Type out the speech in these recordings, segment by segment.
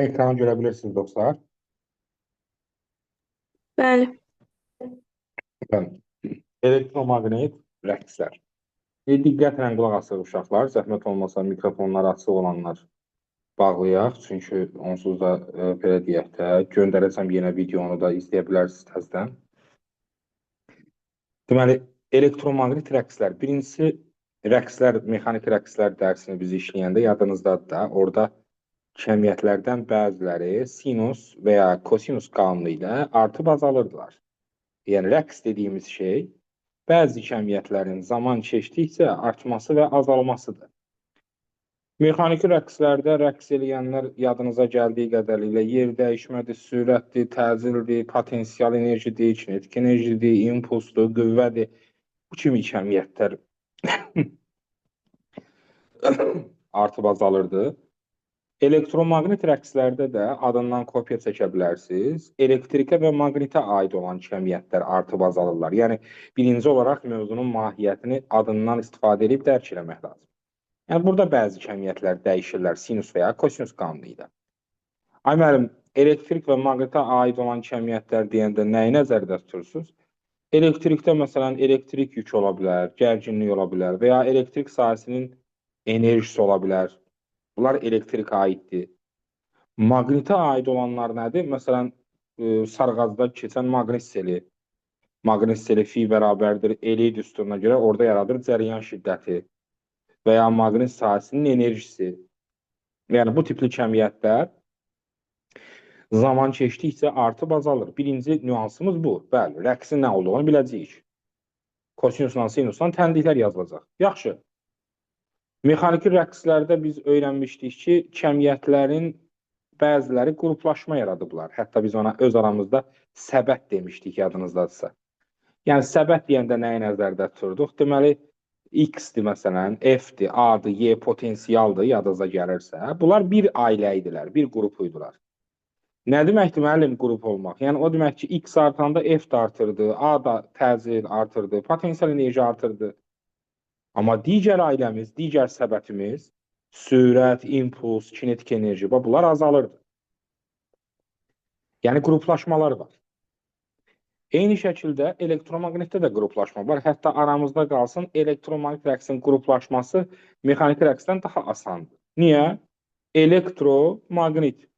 Ekranı görebilirsiniz dostlar. Bəli. Efendim, elektromagnet rəqslər. Diqqətlə qulaq asır uşaqlar. Zəhmət olmasa mikrofonlar açıq olanlar bağlayaq. Çünki onsuz da belə deyək də, göndərəcəm yenə videonu da izləyə bilərsiniz təzədən. Deməli, elektromagnet rəqslər. Birincisi, rəqslər, mexaniki rəqslər dərsini biz işləyəndə yadınızdadır da, orada cəmiyyətlərdən bəziləri sinus və ya kosinus qanunu ilə artıb azalırdılar. Yəni, rəqs dediyimiz şey, bəzi cəmiyyətlərin zaman keçdikcə artması və azalmasıdır. Mexaniki rəqslərdə rəqs eləyənlər yadınıza gəldiyi qədərilə yer dəyişmədir, sürətdir, təcildir, potensial enerjidir, kinetik enerjidir, impulsdur, qüvvədir. Bu kimi cəmiyyətlər artıb azalırdı. Elektromagnet rəqslərdə də adından kopya çəkə bilərsiniz. Elektrikə və maqnitə aid olan cəmiyyətlər artıb azalırlar. Yəni, birinci olaraq mövzunun mahiyyətini adından istifadə edib dərk eləmək lazım. Yəni, burada bəzi cəmiyyətlər dəyişirlər sinus və ya kosinus qanunu ilə. Ay müəllim, elektrik və maqnitə aid olan cəmiyyətlər deyəndə nəyi nəzərdə tutursunuz? Elektrikdə, məsələn, elektrik yük ola bilər, gərginlik ola bilər və ya elektrik sahəsinin enerjisi ola bilər. Bunlar elektrikə aiddir. Maqnitə aid olanlar nədir? Məsələn, sarğazda keçən maqnit seli. Maqnit seli fi bərabərdir Eli düsturuna görə orada yaradır cəryan şiddəti və ya maqnit sahəsinin enerjisi. Yəni, bu tipli cəmiyyətlər zaman keçdikcə artıb azalır. Birinci nüansımız bu. Bəli, rəqsin nə olduğunu biləcəyik. Kosinusla, sinusla tənliklər yazılacaq. Yaxşı. Mexaniki rəqslərdə biz öyrənmişdik ki, cəmiyyətlərin bəziləri qruplaşma yaradıblar. Hətta biz ona öz aramızda səbət demişdik, yadınızdadırsa. Yəni, səbət deyəndə nəyi nəzərdə tuturduq? Deməli, X-dir məsələn, F-dir, A-dır, Y potensialdır, yadınıza gəlirsə. Bunlar bir ailə idilər, bir qrup idilər. Nə deməkdir müəllim qrup olmaq? Yəni, o demək ki, X artanda F də artırdı, A da təcil artırdı, potensial enerji artırdı. Amma digər ailəmiz, digər səbətimiz, sürət, impuls, kinetik enerji, bunlar azalırdı. Yəni, qruplaşmalar var. Eyni şəkildə elektromaqnitdə də qruplaşma var. Hətta aramızda qalsın, elektromaqnit rəqsin qruplaşması mexaniki rəqsdən daha asandır. Niyə? Elektromaqnit.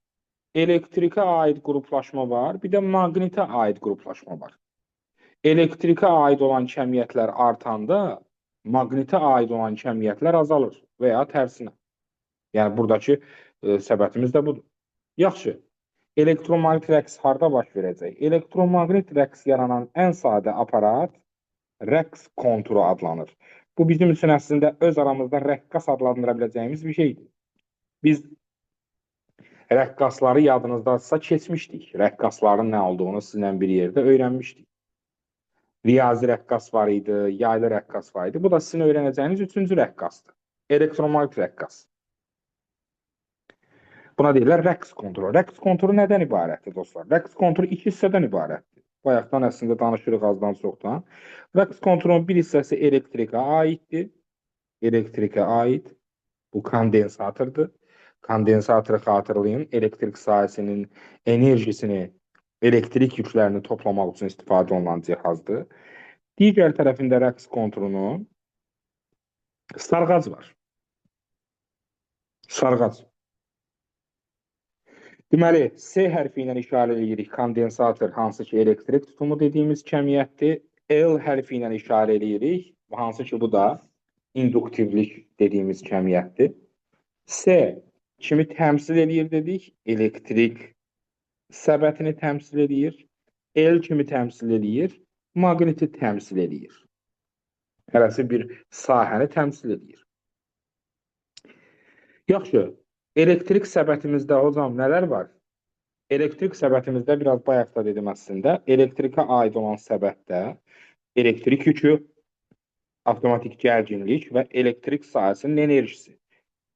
Elektrikə aid qruplaşma var, bir də maqnitə aid qruplaşma var. Elektrikə aid olan cəmiyyətlər artanda, maqnitə aid olan cəmiyyətlər azalır və ya tərsinə. Yəni, buradakı səbətimiz də budur. Yaxşı, elektromaqnit rəqs harada baş verəcək? Elektromaqnit rəqs yaranan ən sadə aparat rəqs konturu adlanır. Bu, bizim üçün əslində öz aramızda rəqqas adlandıra biləcəyimiz bir şeydir. Biz rəqqasları yadınızdadırsa keçmişdik. Rəqqasların nə olduğunu sizinlə bir yerdə öyrənmişdik. Riyazi rəqqas var idi, yaylı rəqqas var idi. Bu da sizin öyrənəcəyiniz üçüncü rəqqasdır. Elektromaqnit rəqqas. Buna deyirlər rəqs konturu. Rəqs konturu nədən ibarətdir dostlar? Rəqs konturu iki hissədən ibarətdir. Bayaqdan əslində danışırıq azdan çoxdan. Rəqs konturunun bir hissəsi elektrikə aiddir. Elektrikə aid. Bu kondensatordur. Kondensatoru xatırlayın. Elektrik sahəsinin enerjisini, elektrik yüklərini toplamaq üçün istifadə olunan cihazdır. Digər tərəfində rəqs konturunun sarğac var. Sarğac. Deməli, S hərfi ilə işarə edirik kondensator, hansı ki, elektrik tutumu dediyimiz cəmiyyətdir. L hərfi ilə işarə edirik, hansı ki, bu da induktivlik dediyimiz cəmiyyətdir. S kimi təmsil edir dedik, elektrik səbətini təmsil edir. L kimi təmsil edir, maqniti təmsil edir. Hərəsi bir sahəni təmsil edir. Yaxşı, elektrik səbətimizdə hocam nələr var? Elektrik səbətimizdə biraz bayaq da dedim əslində, elektrikə aid olan səbətdə elektrik yükü, avtomatik gərginlik və elektrik sahəsinin enerjisi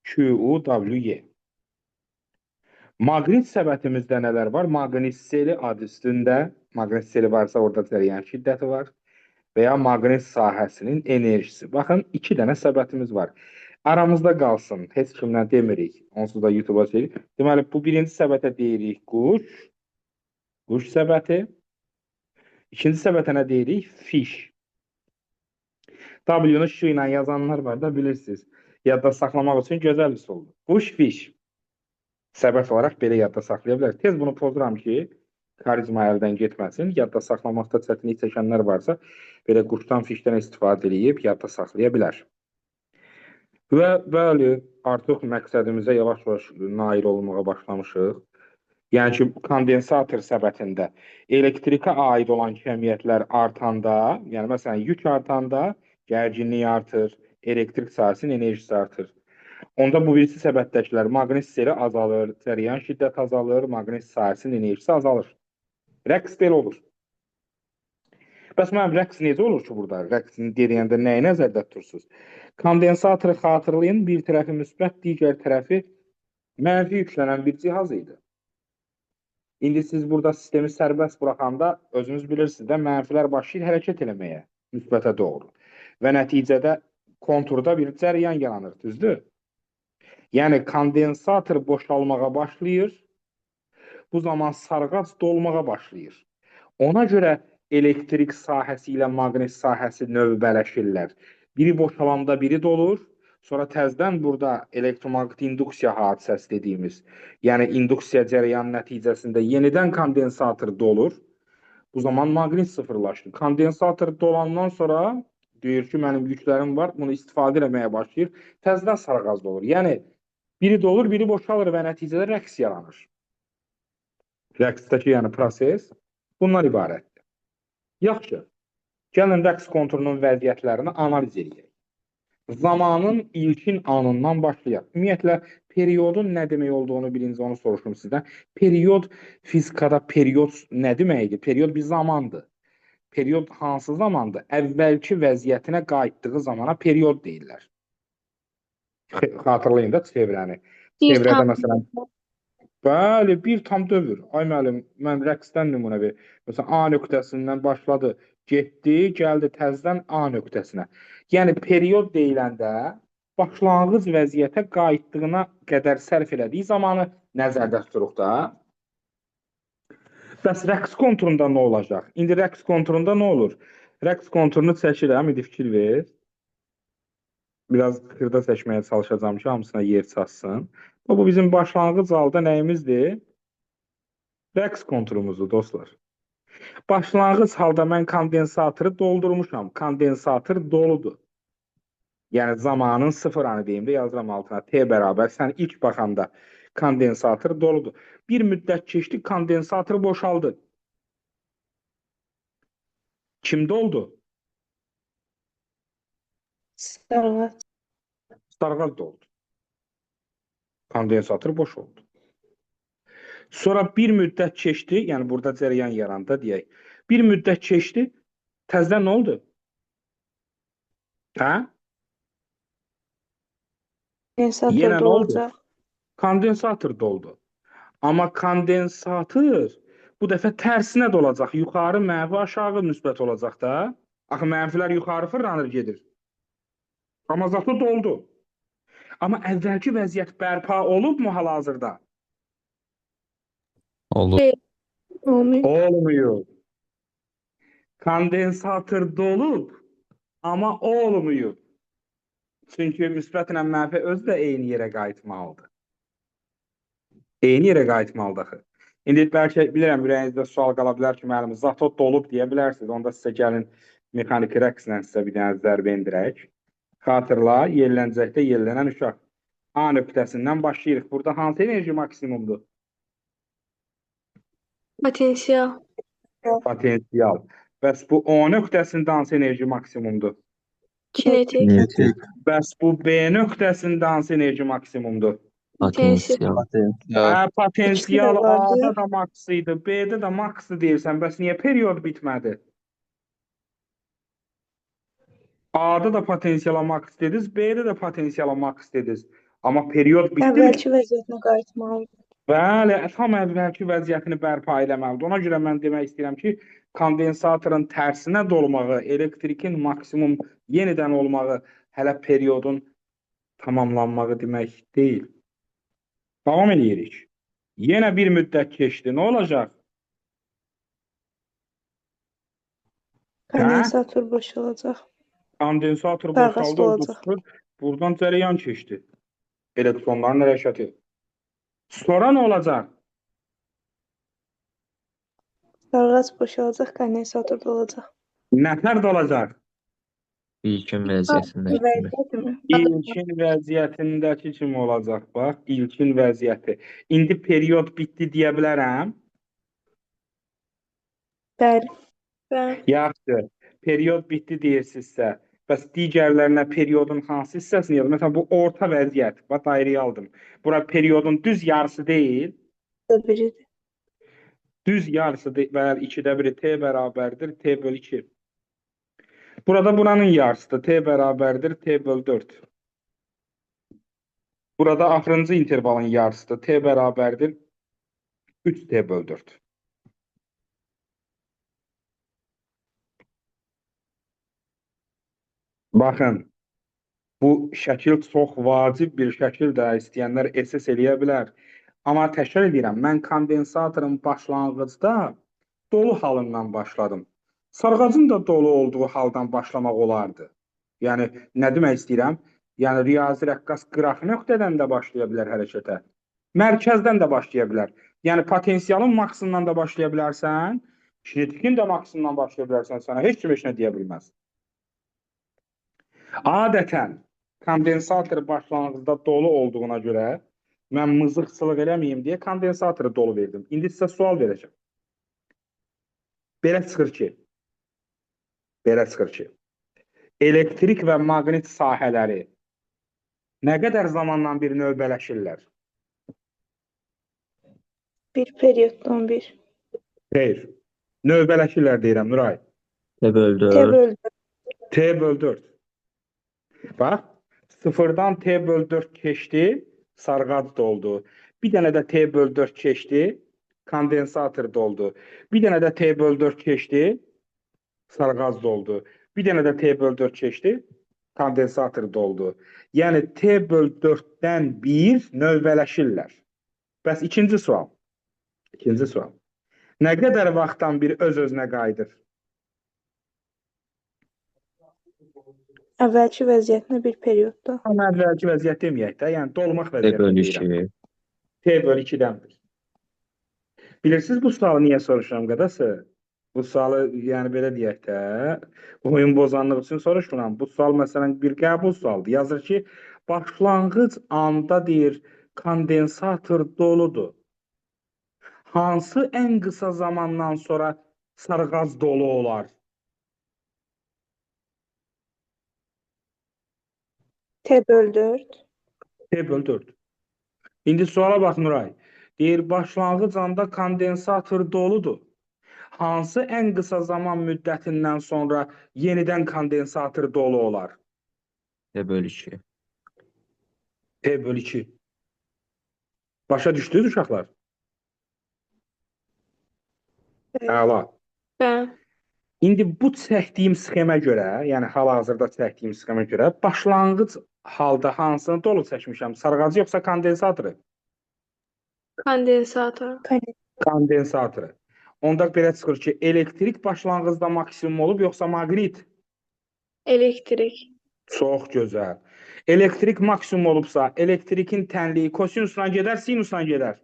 QUWY. Maqnit səbətimizdə nələr var? Maqnit seli adı üstündə, maqnit seli varsa orada cəryan şiddəti var və ya maqnit sahəsinin enerjisi. Baxın, iki dənə səbətimiz var. Aramızda qalsın. Heç kimlə demirik. Onsuz da YouTube-a çekirik. Deməli, bu birinci səbətə deyirik quş səbəti. İkinci səbətə nə deyirik? Fiş. W-nu şu ilə yazanlar var da bilirsiniz. Yadda saxlamaq üçün gözəl üsuldur. Quş, fiş. Səbət olaraq belə yadda saxlaya bilər. Tez bunu pozuram ki, karizma əldən getməsin. Yadda saxlamaqda çətinlik çəkənlər varsa, belə quşdan, fişdən istifadə edib yadda saxlaya bilər. Və bəli, artıq məqsədimizə yavaş-yavaş nail olmağa başlamışıq. Yəni ki, kondensator səbətində elektrikə aid olan kəmiyyətlər artanda, yəni məsələn yük artanda gərginlik artır, elektrik sahəsinin enerjisi artır. Onda bu birisi səbətdəkilər maqnit seri azalır, cəryan şiddəti azalır, maqnit sahəsinin enerjisi azalır. Rəqs belə olur. Bəs mənim rəqs necə olur ki burada? Rəqsini deyəndə nəyi nəzərdə tutursunuz? Kondensatoru xatırlayın, bir tərəfi müsbət, digər tərəfi mənfi yüklənən bir cihaz idi. İndi siz burada sistemi sərbəst buraxanda özünüz bilirsiniz də mənfilər başlayır hərəkət eləməyə, müsbətə doğru. Və nəticədə konturda bir cəryan yaranır, düzdür? Yəni kondensator boşalmağa başlayır. Bu zaman sarğac dolmağa başlayır. Ona görə elektrik sahəsi ilə maqnit sahəsi növbələşirlər. Biri boşalanda biri dolur. Sonra təzədən burada elektromaqnit induksiya hadisəsi dediyimiz, yəni induksiya cərəyanı nəticəsində yenidən kondensator dolur. Bu zaman maqnit sıfırlaşır. Kondensator dolandan sonra deyir ki, mənim yüklərim var, bunu istifadə etməyə başlayır. Təzədən sarğaz dolur. Yəni biri dolur, biri boşalır və nəticədə rəqs yaranır. Rəqsdəki yəni proses bundan ibarətdir. Yaxşı, gəlin rəqs konturunun vəziyyətlərini analiz edək. Zamanın ilkin anından başlayaq. Ümumiyyətlə, periyodun nə demək olduğunu birinci onu soruşum sizdən. Periyod, fizikada periyod nə deməkdir? Periyod bir zamandır. Periyod hansı zamandır? Əvvəlki vəziyyətinə qayıtdığı zamana periyod deyirlər. Xatırlayın da çevrəni. Çevrədə məsələn, bəli, bir tam dövr. Ay müəllim, mən rəqsdən nümunə verir. Məsələn, A nöqtəsindən başladı, getdi, gəldi təzədən A nöqtəsinə. Yəni, periyod deyiləndə başlanğıc vəziyyətə qayıtdığına qədər sərf elədiyi zamanı nəzərdə tuturuq da. Bəs rəqs konturunda nə olacaq? İndi rəqs konturunda nə olur? Rəqs konturunu çəkirəm, indi fikir ver. Biraz xırda seçməyə çalışacağım ki, hamısına yer çatsın. Bu bizim başlanğıc halda nəyimizdir? Rəqs konturumuzdur, dostlar. Başlanğıc halda mən kondensatoru doldurmuşam. Kondensator doludur. Yəni zamanın sıfıranı deyim də yazıram altına. T bərabər. Sən ilk baxanda kondensator doludur. Bir müddət keçdi, kondensator boşaldı. Kim doldu? Sarğac. Sarğac doldu. Kondensator boş oldu. Sonra bir müddət keçdi, yəni burada cərəyan yarandı deyək. Bir müddət keçdi, təzədən nə oldu? Hə? Kondensator Yenə nə oldu? dolacaq. Kondensator doldu. Amma kondensator bu dəfə tərsinə dolacaq. Yuxarı mənfi, aşağı müsbət olacaq da. Axı mənfilər yuxarı fırlanır gedir. Amma zatı doldu. Amma əvvəlki vəziyyət bərpa olubmu hal-hazırda? Olur. Olmuyor. Olmuyor. Kondensator dolub, amma olmuyor. Çünki müsbətlə mənfi özü də eyni yerə qayıtmalıdır. Eyni yerə qayıtmalıdır axı. İndi bəlkə bilirəm, ürəyinizdə sual qala bilər ki, müəllim, zatot dolub deyə bilərsiniz. Onda sizə gəlin mexaniki rəqslə sizə bir dənə zərbə endirək. Xatırla, yerlənəcəkdə yerlənən uşaq. A nöqtəsindən başlayırıq. Burada hansı enerji maksimumdur? Potensial. Potensial. Bəs bu O nöqtəsində hansı enerji maksimumdur? Kinetik. Kinetik. Bəs bu B nöqtəsində hansı enerji maksimumdur? Potensial. Potensial İkisi də vardı. A-da da maks idi, B-də də maksdır deyirsən. Bəs niyə periyod bitmədi? A-da da potensiala maks dediniz, B-də də potensiala maks dediniz. Amma periyod bitdi mi? Əvvəlki vəziyyətinə qayıtmalıdır. Bəli, tam əvvəlki vəziyyətini bərpa eləməlidir. Ona görə mən demək istəyirəm ki, kondensatorun tərsinə dolmağı, elektrikin maksimum yenidən olmağı hələ periyodun tamamlanmağı demək deyil. Davam edirik. Yenə bir müddət keçdi. Nə olacaq? Hə? Kondensator boşalacaq. Kondensator Sarğac boşaldı, o dolacaq. sıfır. Buradan cərəyan keçdi. Elektronların hərəkəti. Sonra nə olacaq? Sarğac boşalacaq, kondensator dolacaq. Nətər dolacaq? İlkin vəziyyətindəki kimi. Vəziyyətmi? İlkin vəziyyətindəki kimi olacaq, bax. İlkin vəziyyəti. İndi period bitdi deyə bilərəm. Bəli. Bəli. Yaxşı. Period bitdi deyirsinizsə, bəs digərlərinə periodun hansı hissəsini yazın? Məsələn, bu orta vəziyyət. Bax, dairəyə aldım. Bura periodun düz yarısı deyil. Biridir. Düz yarısı deyil. Bəli, 2də 1 t bərabərdir t bölü 2. Burada buranın yarısıdır. T bərabərdir t bölü 4. Burada axırıncı intervalın yarısıdır. T bərabərdir 3t bölü 4. Baxın, bu şəkil çox vacib bir şəkildir. İstəyənlər SS eləyə bilər. Amma təkrar edirəm, mən kondensatorun başlanğıcda dolu halından başladım. Sarğacın da dolu olduğu haldan başlamaq olardı. Yəni, nə demək istəyirəm? Yəni, riyazi rəqqas qıraq nöqtədən də başlaya bilər hərəkətə. Mərkəzdən də başlaya bilər. Yəni, potensialın maksimumdan da başlaya bilərsən, kinetikin də maksimumdan başlaya bilərsən, sənə heç kim heç nə deyə bilməz. Adətən, kondensator başlanğıcda dolu olduğuna görə, mən mızıqçılıq eləməyim deyə kondensatoru dolu verdim. İndi sizə sual verəcəm. Belə çıxır ki, elektrik və maqnit sahələri nə qədər zamandan bir növbələşirlər? Bir perioddan bir. Xeyr. Növbələşirlər deyirəm, Nuray. T bölü T 4. bölü T bölü 4. Bax, sıfırdan T bölü 4 keçdi, sarğac doldu. Bir dənə də T bölü 4 keçdi, kondensator doldu. Bir dənə də T bölü 4 keçdi, sarğac doldu. Bir dənə də T bölü 4 keçdi, kondensator doldu. Yəni T bölü 4-dən 1 növbələşirlər. Bəs ikinci sual. Nə qədər vaxtdan bir öz-özünə qayıdır? Əvvəlki vəziyyətinə bir periodda. Amma əvvəlki vəziyyət deməyək də, yəni dolmaq T vəziyyətini bölü deyirəm. 2. T bölü 2-dən 1. Bilirsiniz bu sualı niyə soruşuram qadası? Bu sualı, yəni belə deyək də, oyun bozanlıq üçün soruşmuram. Bu sual məsələn bir qəbul sualdır. Yazır ki, başlanğıc anda deyir, kondensator doludur. Hansı ən qısa zamandan sonra sarğac dolu olar? T bölü 4. T bölü 4. İndi suala bax Nuray. Deyir, başlanğıc anda kondensator doludur. Hansı ən qısa zaman müddətindən sonra yenidən kondensator dolu olar? T bölü 2. T bölü 2. Başa düşdünüz uşaqlar? Əla. Bəli. İndi bu çəkdiyim sxemə görə, yəni hal-hazırda çəkdiyim sxemə görə başlanğıc halda hansını dolu çəkmişəm? Sarğacı yoxsa kondensatoru? Kondensator. Kondensatoru. Onda belə çıxır ki, elektrik başlanğıcda maksimum olub yoxsa maqnit? Elektrik. Çox gözəl. Elektrik maksimum olubsa, elektrikin tənliyi kosinusla gedər, sinusla gedər.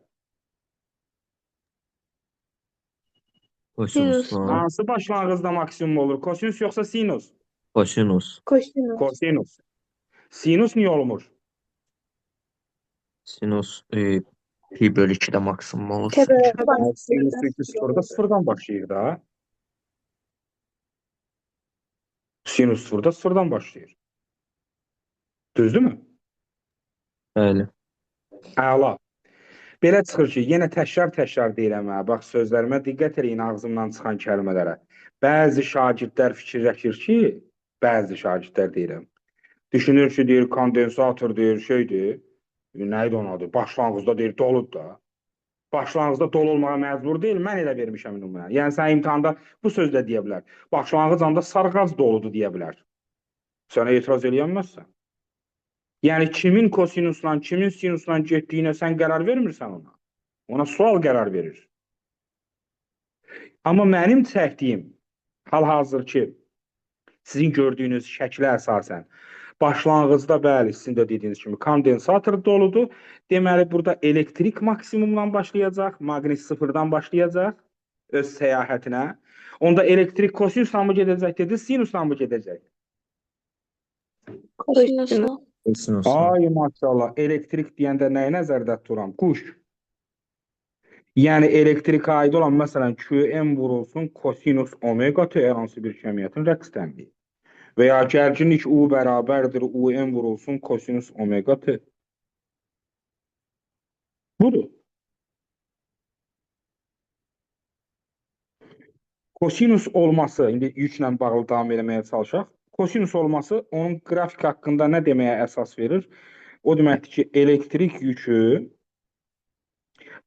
Kosinusla. Hansı başlanğıcda maksimum olur? Kosinus yoxsa sinus? Kosinus. Kosinus. Kosinus. Sinus niyə olmur? Sinus pi bölü 2-də maksimum olur. T bölü Sinus 2 sıfırda sıfırdan başlayır da. Sinus sıfırda sıfırdan başlayır. Düzdürmü? Bəli. Əla. Belə çıxır ki, yenə təkrar deyirəm hə. Bax, sözlərimə diqqət eləyin ağzımdan çıxan kəlmələrə. Bəzi şagirdlər fikirləşir ki, bəzi şagirdlər deyirəm. Düşünür ki, deyir, kondensator deyir, şeydir. Nə idi onun adı? Başlanğıcda deyir, doludur da. Başlanğıcda dolu olmağa məcbur deyil, mən elə vermişəm nümunə. Yəni, sən imtahanda bu söz də deyə bilər. Başlanğıc anda sarğac doludur deyə bilər. Sənə etiraz eləyənməzsən. Yəni kimin kosinusla, kimin sinusla getdiyinə sən qərar vermirsən ona. Ona sual qərar verir. Amma mənim çəkdiyim hal-hazırki sizin gördüyünüz şəklə əsasən başlanğıcda bəli, sizin də dediyiniz kimi kondensator doludur. Deməli, burada elektrik maksimumdan başlayacaq, maqnit sıfırdan başlayacaq öz səyahətinə. Onda elektrik kosinusla mı gedəcək dedi, sinusla mı gedəcək? Kosinusla. Sinusla. Ay maşallah, elektrik deyəndə nəyi nəzərdə tuturam? Quş. Yəni elektrikə aid olan məsələn Qm vurulsun kosinus omega t hər hansı bir cəmiyyətin rəqs tənliyi. Və ya gərginlik U bərabərdir Um vurulsun kosinus omega t. Budur. Kosinus olması, indi yüklə bağlı davam etməyə çalışaq. Kosinus olması onun qrafik haqqında nə deməyə əsas verir? O deməkdir ki, elektrik yükü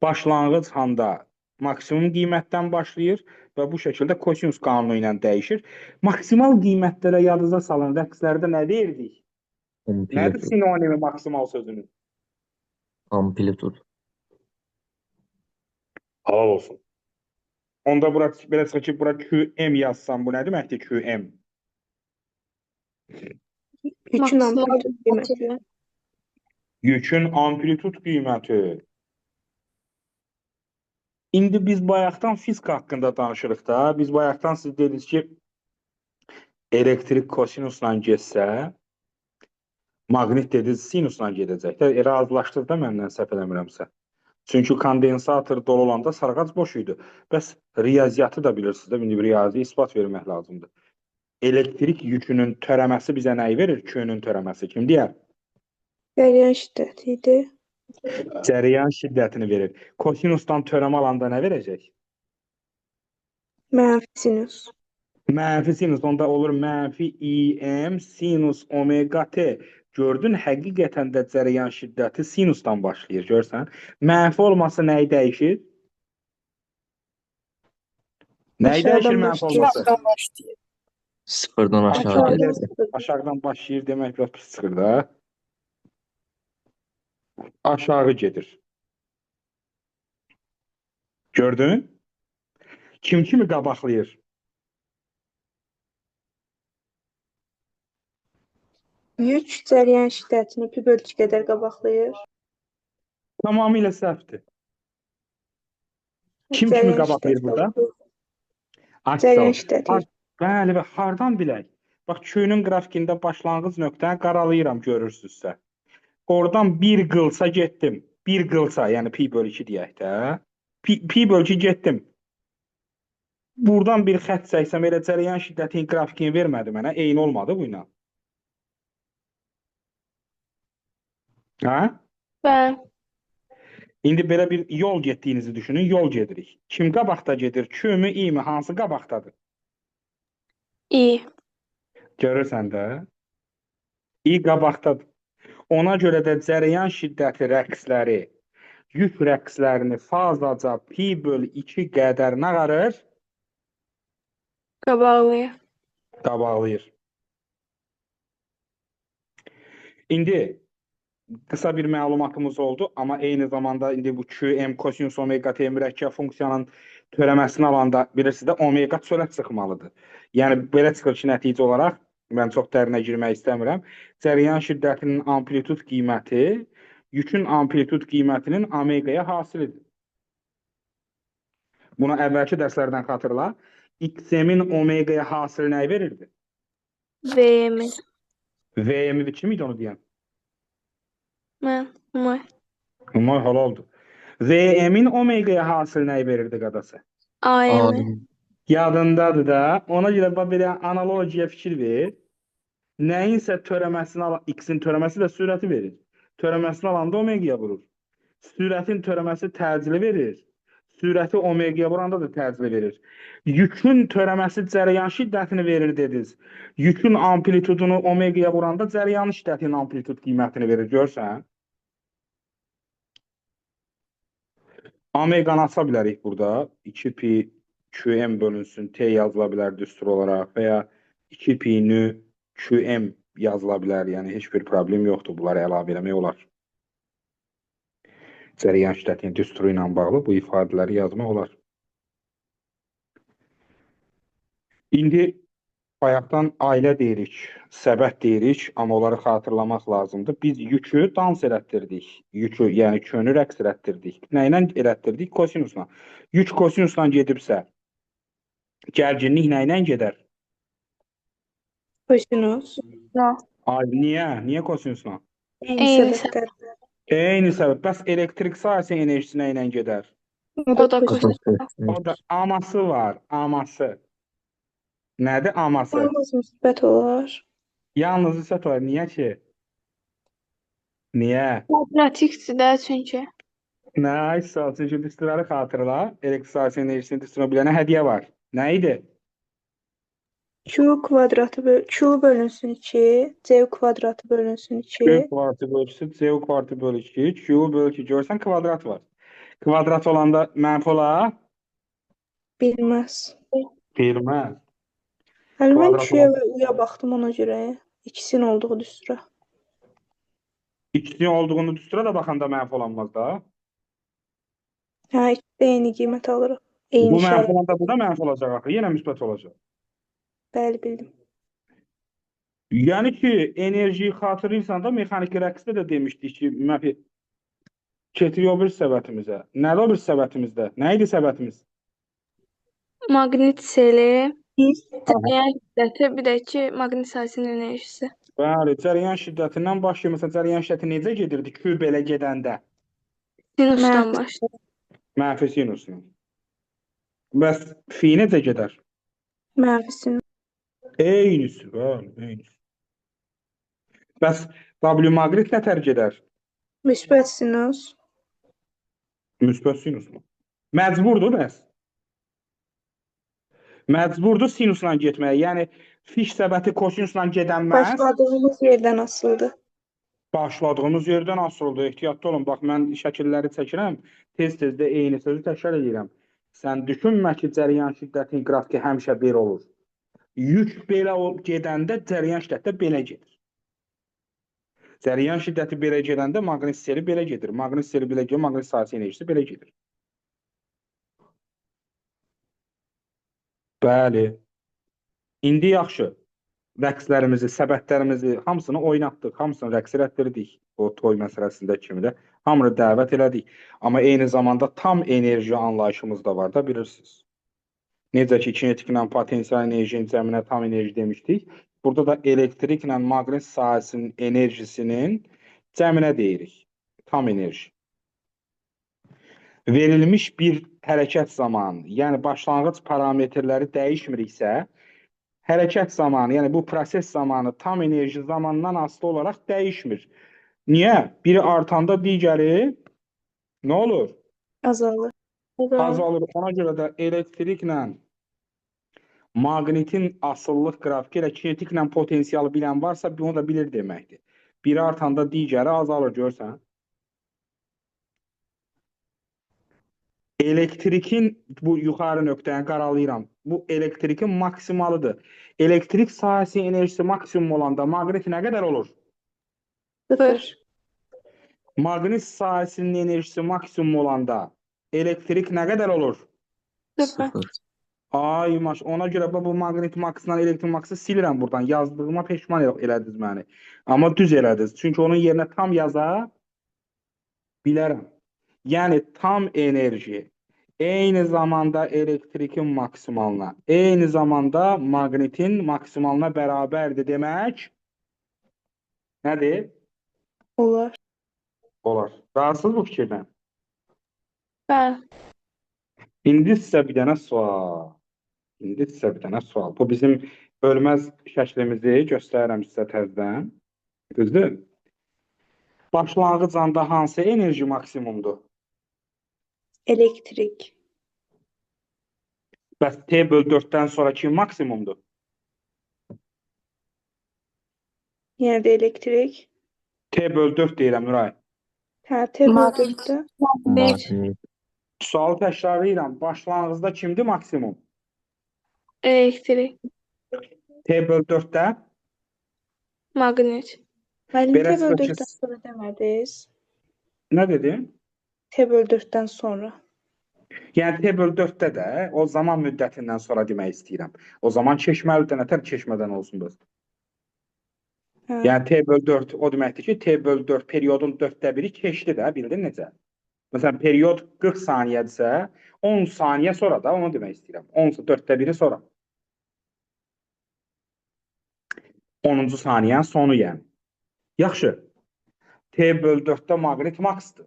başlanğıc handa maksimum qiymətdən başlayır və bu şəkildə kosinus qanunu ilə dəyişir. Maksimal qiymətlərə yadınıza salın, rəqslərdə nə deyirdik? Nədir Amplitud. sinonimi maksimal sözünün? Amplitud. Halal olsun. Onda bura belə çıxır ki, bura QM yazsam, bu nə deməkdir QM? Yükün Maksimal amplitud qiyməti. Şey. Yükün amplitud qiyməti. İndi biz bayaqdan fizika haqqında danışırıq da. Biz bayaqdan siz dediniz ki, elektrik kosinusla getsə, maqnit dediniz sinusla gedəcək. Razılaşdınız da məndən səhv eləmirəmsə. Çünki kondensator dolu olanda sarğac boş idi. Bəs riyaziyyatı da bilirsiniz də, indi bir riyazi isbat vermək lazımdır. Elektrik yükünün törəməsi bizə nəyi verir? Q-nün törəməsi kim deyər? Cəryan şiddəti idi. Cəryan şiddətini verir. Kosinusdan törəmə alanda nə verəcək? Mənfi sinus. Mənfi sinus, onda olur mənfi im sinus omega t. Gördün, həqiqətən də cəryan şiddəti sinusdan başlayır, görsən. Mənfi olması nəyi dəyişir? Nəyi Aşağıdan dəyişir mənfi başlayır. olması? Sıfırdan aşağı Aşağıdan gelir. sıfır. Aşağıdan başlayır demək biraz pis çıxır da. Aşağı gedir. Gördün? Kim kimi qabaqlayır? Yük cəryan şiddətini pi bölü 2 qədər qabaqlayır. Tamamilə səhvdir. Kim kimi Cəryan qabaqlayır şiddəti burada? qabaqlayır. Aksal. Cəryan şiddəti. Bəli, və hardan bilək? Bax, Q-nün qrafikində başlanğıc nöqtəni qaralayıram, görürsünüzsə. Oradan bir qılsa getdim. Bir qılsa, yəni pi bölü 2 deyək də. Pi bölü 2 getdim. Buradan bir xətt çəksəm, elə cəryan şiddətinin qrafikini vermədi mənə. Eyni olmadı bu ilə. Hə? Bəli. İndi belə bir yol getdiyinizi düşünün, yol gedirik. Kim qabaqda gedir? Q-mü, I-mi? Hansı qabaqdadır? İ. Görürsən də? I qabaqdadır. Ona görə də cəryan şiddəti rəqsləri, yük rəqslərini fazaca pi bölü 2 qədər nə qarır? Qabaqlayır. Qabaqlayır. İndi qısa bir məlumatımız oldu, amma eyni zamanda indi bu Qm kosinus omega t mürəkkəb funksiyanın törəməsini alanda bilirsiniz də omega çölə çıxmalıdır. Yəni belə çıxır ki, nəticə olaraq mən çox dərinə girmək istəmirəm. Cəryan şiddətinin amplitud qiyməti yükün amplitud qiymətinin omegaya hasilidir. Buna əvvəlki dərslərdən xatırla. Xm-in omegaya hasili nəyi verirdi? VM. VM-i kim idi onu deyən? Mən. Umay halaldır. VM-in omegaya hasili nəyi verirdi qadası? AM. Yadındadır da. Ona görə belə analogiya fikir ver. Nəyinsə törəməsini alan, X-in törəməsi də sürəti verir. Törəməsini alanda omegaya vurur. Sürətin törəməsi təcili verir. Sürəti omegaya vuranda da təcili verir. Yükün törəməsi cəryan şiddətini verir dediniz. Yükün amplitudunu omegaya vuranda cəryan şiddətinin amplitud qiymətini verir, görsən? Omeganı aça bilərik burada. 2 pi Qm bölünsün T yazıla bilər düstur olaraq və ya 2 pi nü Qm yazıla bilər. Yəni heç bir problem yoxdur. Bunları əlavə etmək olar. Cərəyan şiddətinin düsturu ilə bağlı bu ifadələri yazmaq olar. İndi bayaqdan ailə deyirik, səbət deyirik, amma onları xatırlamaq lazımdır. Biz yükü dans elətdirdik. Yükü, yəni könü rəqs elətdirdik. Nə ilə elətdirdik? Kosinusla. Yük kosinusla gedibsə, gərginlik nə ilə gedər? Kosinus. Ay, niyə? Niyə kosinusla? Eyni Eyni səbətlər. Eyni səbəb. Bəs elektrik sahəsinin enerjisi nə ilə gedər? O da O da kosinus. O da aması var, aması. Nədir aması? Yalnız müsbət olar. Yalnız isət var. Niyə ki? Niyə? Matematikdir də çünki. Nə? Sual çünki düsturları xatırla. Elektrik sahəsinin enerjisini düsturuna bilənə hədiyyə var. Nə idi? Q kvadratı Q bölünsün 2, C kvadratı bölünsün 2. Q kvadratı bölgüsü, C kvadratı bölü 2, Q bölü 2 görsən kvadrat var. Kvadrat olanda mənfi olar? Bilməz. Bilməz. Hələ mən Kvadrat Q-yə olan- və U-ya baxdım ona görə. İkisinin olduğu düstura. İkisinin olduğunu düstura da baxanda mənfi olanmaz da. Hə, ikisi də eyni qiymət alırıq. Eyni Bu mənfi işarə. olanda bu da mənfi olacaq axı. Yenə müsbət olacaq. Bəli, bildim. Yəni ki, enerjiyi xatırlayırsan da mexaniki rəqsdə də demişdik ki, məfi keçirik o bir səbətimizə. Nədir o bir səbətimizdə? Nə idi səbətimiz? Maqnit seli, Biz cərəyan şiddəti, bir də ki, maqnit sahəsinin enerjisi. Bəli, cərəyan şiddətindən başlayır. Məsələn, cərəyan şiddəti necə gedirdi? Q belə gedəndə Sinusdan Mənfi. başlayır. mənfi sinusla. Bəs fi necə gedər? mənfisin. Eynisi, bəli, eynisi. Bəs W maqnit nətər gedər? Müsbət sinus. Müsbət sinusla. Məcburdur bəs. Məcburdur sinusla getməyə. Yəni fiş səbəti kosinusla gedənməz. Başladığımız yerdən asılıdır. Başladığımız yerdən asılıdır. Ehtiyatlı olun. Bax, mən şəkilləri çəkirəm. Tez-tez də eyni sözü təkrar edirəm. Sən düşünmə ki, cərəyan şiddətinin qrafiki həmişə belə olur. Yük belə gedəndə cərəyan şiddəti də belə gedir. Cərəyan şiddəti belə gedəndə maqnit seli belə gedir. Maqnit seli belə gedir, maqnit sahəsi enerjisi belə gedir. Bəli. İndi yaxşı. Rəqslərimizi, səbətlərimizi hamısını oynatdıq, hamısını rəqs elətdirdik. O toy məsələsində kimi də hamını dəvət elədik. Amma eyni zamanda tam enerji anlayışımız da var da, bilirsiniz. Necə ki, kinetiklə potensial enerjinin cəminə tam enerji demişdik. Burada da elektriklə maqnit sahəsinin enerjisinin cəminə deyirik. Tam enerji. Verilmiş bir hərəkət zamanı, yəni başlanğıc parametrləri dəyişmiriksə, hərəkət zamanı, yəni bu proses zamanı tam enerji zamandan asılı olaraq dəyişmir. Niyə? Biri artanda digəri nə olur? Azalır. Azalır. Ona görə də elektriklə maqnitin asıllıq qrafiki ilə kinetiklə potensialı bilən varsa, bunu da bilir deməkdir. Biri artanda digəri azalır, görsən. Elektrikin, bu yuxarı nöqtəni qaralayıram, bu elektrikin maksimalıdır. Elektrik sahəsi enerjisi maksimum olanda maqnit nə qədər olur? 0. Maqnit sahəsinin enerjisi maksimum olanda elektrik nə qədər olur? Sıfır. Ay maş, ona görə bu maqnit maksla elektrik maksı silirəm buradan. Yazdığıma peşman elədiniz məni. Amma düz elədiniz. Çünki onun yerinə tam yaza bilərəm. Yəni tam enerji eyni zamanda elektrikin maksimalına, eyni zamanda maqnitin maksimalına bərabərdir demək nədir? Olar. Olar. Razısınız bu fikirdən? Bəli. İndi sizə bir dənə sual. Bu bizim bölməz şəklimizi göstərirəm sizə təzədən. Düzdür? Başlanğıc anda hansı enerji maksimumdur? Elektrik. Bəs T böl 4-dən sonraki maksimumdur? Yəni də elektrik. T böl 4 deyirəm Nuray. Hə, T Maqnit. böldükdə Maqnit. Sualı təkrarlayıram. Başlanğıcda kimdir maksimum? Elektrik. T böl 4-də Maqnit. Müəllim Belə T bölü çıxır ki, 4-dən sonra demədiniz. nə dedim? T bölü 4-dən sonra. Yəni T bölü 4-də də o zaman müddətindən sonra demək istəyirəm. O zaman keçməlidir, nətər keçmədən olsun dostum. Hə. Yəni T bölü 4 o deməkdir ki, T bölü 4 periodun 4də biri keçdi də, bildin necə? Məsələn, period 40 saniyədirsə, 10 saniyə sonra da onu demək istəyirəm. 10 4də biri sonra. 10-cu saniyənin sonu yəni. Yaxşı. T bölü 4-də maqnit maksdır.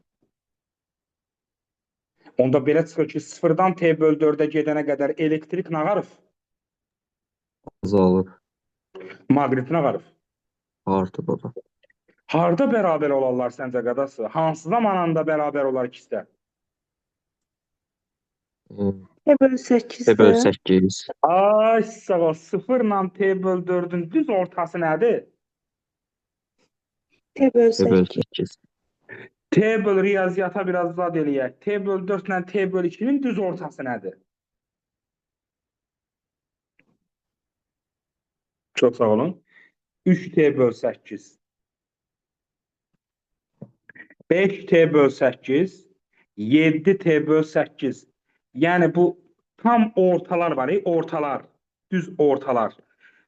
Onda belə çıxır ki, 0-dan T bölü 4-ə gedənə qədər elektrik nə qarıb? Azalır. Maqnit nə qarıb? Artı baba. Harda bərabər olarlar səncə qadası? Hansı zamanda bərabər olar ikisi də? T bölü T 8-də. bölü 8. Ay sağ ol. 0 ilə T bölü 4-ün düz ortası nədir? T bölü T bölü 8. 8. T bölü riyaziyyata biraz zad eləyək. T bölü 4 ilə T bölü 2-nin düz ortası nədir? Çox sağ olun. 3T bölü 8. 5T bölü 8. 7T bölü 8. Yəni bu tam ortalar var, ortalar. Düz ortalar.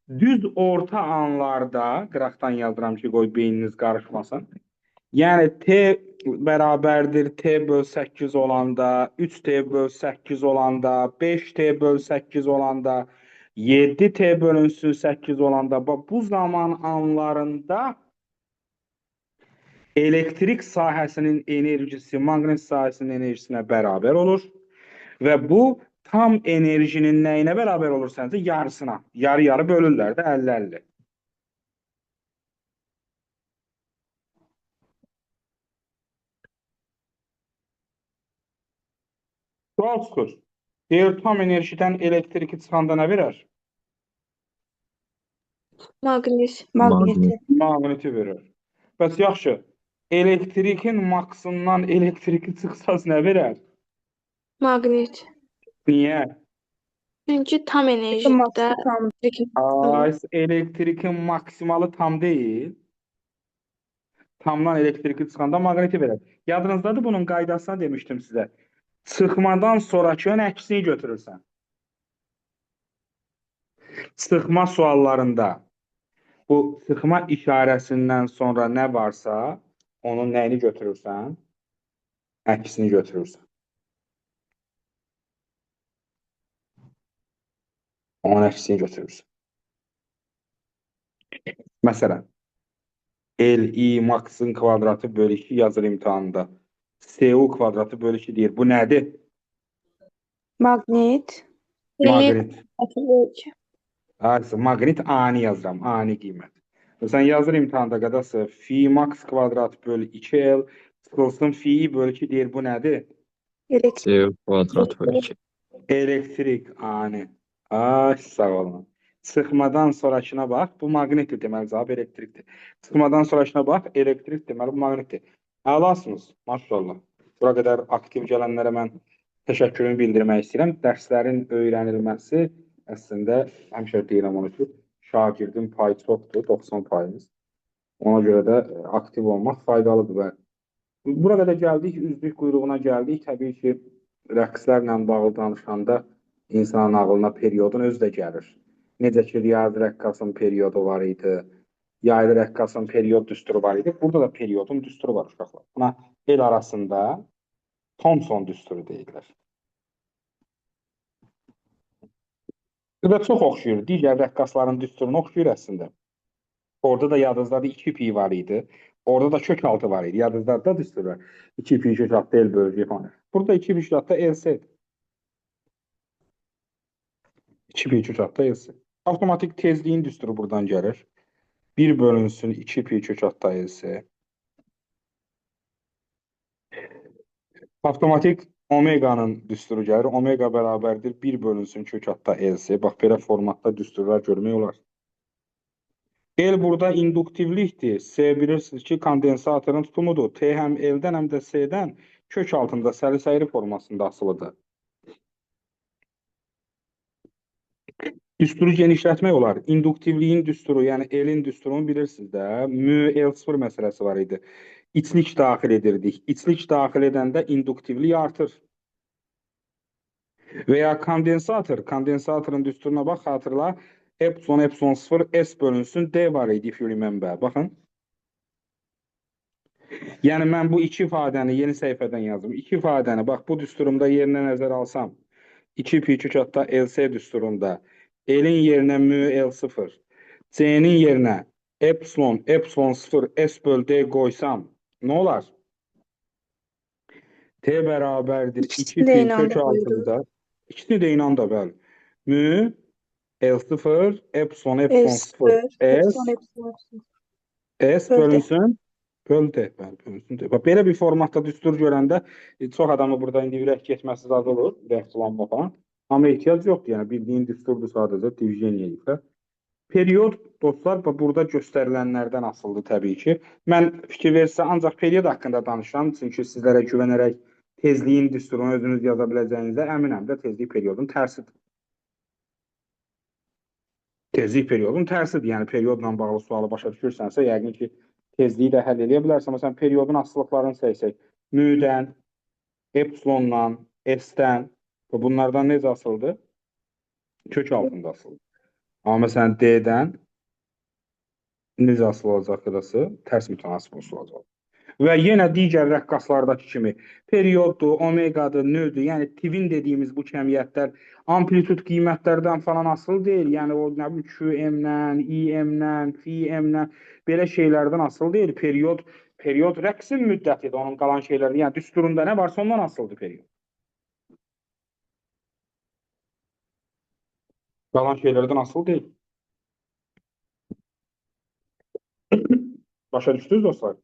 Düz orta anlarda, qıraqdan yazıram ki, qoy beyniniz qarışmasın. Yəni T bərabərdir T bölü 8 olanda, 3T bölü 8 olanda, 5T bölü 8 olanda, 7T bölünsün 8 olanda, bu zaman anlarında elektrik sahəsinin enerjisi maqnit sahəsinin enerjisinə bərabər olur və bu tam enerjinin nəyinə bərabər olur səncə? Yarısına. Yarı-yarı bölürlər də 50-50. Sual çıxır. Deyir, tam enerjidən elektriki çıxanda nə verər? Maqnit. Maqniti. Maqniti verir. Bəs yaxşı, elektrikin maksından elektriki çıxsaz nə verər? Maqnit. Niyə? Çünki tam enerjidə Maksı tam. Ay, elektrikin maksimalı tam deyil. Tamdan elektriki çıxanda maqniti verər. Yadınızdadır bunun qaydasını demişdim sizə. Çıxmadan sonrakının əksini götürürsən. Sıxma suallarında bu sıxma işarəsindən sonra nə varsa, onun nəyini götürürsən? Əksini götürürsən. Onun əksini götürürsən. Məsələn, Li maxın kvadratı bölü 2 yazır imtahanında. Cu kvadratı bölü 2 deyir. Bu nədir? Maqnit. Maqnit. Maqnit. Aysa, maqnit ani yazıram. Ani qiymət. Məsələn, yazır imtahanda qadası fi max kvadrat bölü 2L çıxılsın fi bölü 2 deyir. Bu nədir? Elektrik. C kvadrat bölü 2. Elektrik ani. Ay sağ olun. Çıxmadan sonrakına bax. Bu maqnitdir deməli cavab elektrikdir. Çıxmadan sonrakına bax. Elektrik deməli bu maqnitdir. Əlasınız. Maşallah. Bura qədər aktiv gələnlərə mən təşəkkürümü bildirmək istəyirəm. Dərslərin öyrənilməsi əslində həmişə deyirəm onu ki, şagirdin payı çoxdur, 90%. Ona görə də aktiv olmaq faydalıdır və bura qədər gəldik, üzvlük quyruğuna gəldik. Təbii ki, rəqslərlə bağlı danışanda insanın ağlına periodun özü də gəlir. Necə ki, riyazi rəqqasın periodu var idi, yaylı rəqqasın period düsturu var idi. Burada da periodun düsturu var uşaqlar. Buna el arasında Thomson düsturu deyirlər. Və çox oxşuyur. Digər rəqqasların düsturuna oxşuyur əslində. Orada da yadınızdadır 2 pi var idi. Orada da kök altı var idi. Yadınızdadır düsturlar. 2 pi kök altı el bölgü falan. Burada 2 pi kök altı LC. 2 pi kök altı LC. Avtomatik tezliyin düsturu buradan gəlir. 1 bölünsün 2 pi kök altı LC. Avtomatik omeganın düsturu gəlir. Omega bərabərdir 1 bölünsün kök altı LC. Bax, belə formatda düsturlar görmək olar. L burada induktivlikdir. S bilirsiniz ki, kondensatorun tutumudur. T həm L-dən, həm də S-dən kök altında səlisəyri formasında asılıdır. Düsturu genişlətmək olar. İnduktivliyin düsturu, yəni elin düsturunu bilirsiniz də. Mü L0 məsələsi var idi. İçlik daxil edirdik. İçlik daxil edəndə induktivlik artır. Veya kondensatorun düsturuna bax, xatırla. Epsilon 0 S bölünsün D var idi, if you remember. Baxın. Yəni mən bu iki ifadəni yeni səhifədən yazdım. İki ifadəni bax bu düsturumda yerinə nəzər alsam. 2 pi 2 kətdə LS düsturunda L'in yerinə mü L0, C'nin yerinə epsilon 0 S böl D qoysam nə olar? T bərabərdir 2 İkisini də pi eyni kök anda qoydu. altında. İkisini də eyni anda bəli. Mü L0 epsilon 0 S0, S epsilon. S Böl D. bölünsün. Böldü. Bəli, bölünsün. Bax, belə bir formatda düstur görəndə çox adamı burada indi ürək getməsi zad olur, ürəkçilanma falan. Amma ehtiyac yoxdur, yəni bildiyin düsturdur sadəcə, divijen eləyiblər. Period dostlar burada göstərilənlərdən asılıdır təbii ki. Mən fikir verirsə ancaq period haqqında danışıram, çünki sizlərə güvənərək tezliyin düsturunu özünüz yaza biləcəyinizdə əminəm də tezlik periodun tərsidir. Tezlik periodun tərsidir. Yəni periodla bağlı sualı başa düşürsənsə, yəqin ki, tezliyi də həll edə bilərsən. Məsələn, periodun asılıqlarını seçsək, müdən, epsilondan, S-dən, bunlardan necə asılıdır? Kök altında asılıdır. Amma məsələn, D-dən necə asılı olacaq qırası? Tərs mütənasib olacaq. Və yenə digər rəqqaslardakı kimi perioddur, omeqadır, nödür. Yəni tivin dediyimiz bu kəmiyyətlər amplitud qiymətlərdən falan asılı deyil. Yəni o nə bilim QM-dən, IM-dən, FM-dən belə şeylərdən asılı deyil. Period rəqsin müddətidir, onun qalan şeylərdir. Yəni düsturunda nə varsa ondan asılıdır period. Qalan şeylərdən asılı deyil. Başa düşdünüz dostlar?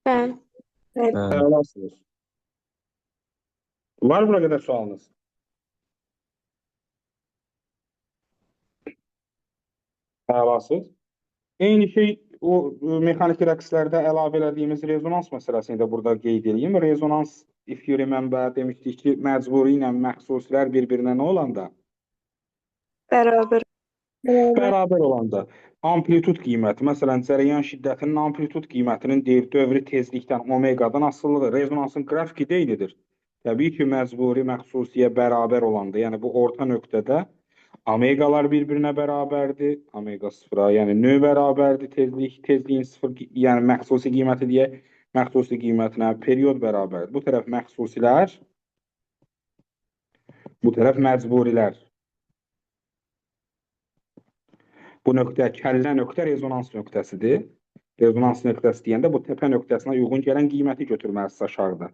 Bəli. Əlasınız. Var buna qədər sualınız? Əlasız. Eyni şey o mexaniki rəqslərdə əlavə elədiyimiz rezonans məsələsini də burada qeyd edeyim. Rezonans, if you remember, demişdik ki, məcburi ilə məxsuslər bir-birinə nə olanda? Bərabər. Bərabər olanda. Amplitud qiyməti, məsələn, cərəyan şiddətinin amplitud qiymətinin dövri tezlikdən, omeqadan asılılığı, rezonansın qrafiki də eynidir. Təbii ki, məcburi məxsusiyə bərabər olanda, yəni bu orta nöqtədə omeqalar bir-birinə bərabərdir, omega sıfıra, yəni nö bərabərdir, tezliyin sıfır, yəni məxsusi qiyməti deyək, məxsusi qiymətinə period bərabərdir. Bu tərəf məxsusilər, bu tərəf məcburilər. Bu nöqtə, kəllə nöqtə rezonans nöqtəsidir. Rezonans nöqtəsi deyəndə bu təpə nöqtəsinə uyğun gələn qiyməti götürməlisiniz aşağıda.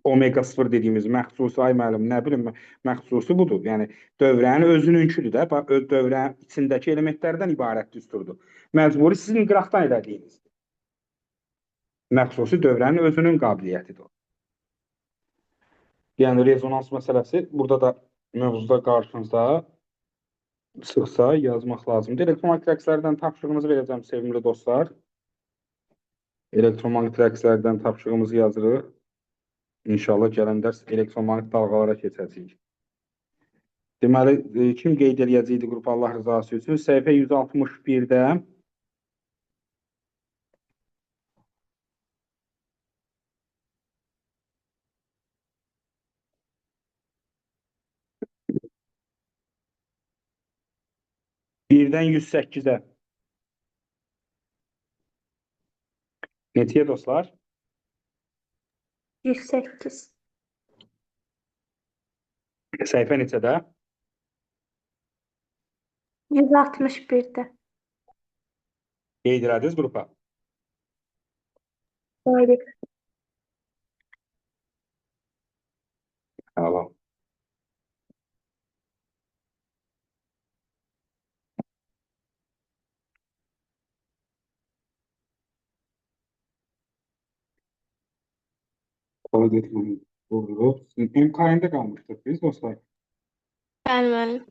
Omega 0 dediyimiz məxsusi, ay müəllim, nə bilim, məxsusi budur. Yəni, dövrənin özününküdür də, dövrənin içindəki elementlərdən ibarət düsturdur. Məcburi sizin qıraqdan elədiyiniz. Məxsusi dövrənin özünün qabiliyyətidir. Yəni, rezonans məsələsi burada da mövzuda qarşınızda çıxsa yazmaq lazımdır. Elektromagnetik rəqslərdən tapşırığımızı verəcəm, sevimli dostlar. Elektromagnetik rəqslərdən tapşırığımızı yazırıq. İnşallah gələn dərs elektromagnetik dalğalara keçəcəyik. Deməli, kim qeyd eləyəcəkdi qrup Allah rızası üçün? Səhifə 161-də birdən 108-ə. Neçəyə dostlar? 108. Səhifə neçədə? 161-də. Qeyd elədiniz qrupa. Bəli. Tamam. Qeyd etməyin. Doğru. MKN-də qalmışdıq biz dostlar. Bəli, müəllim.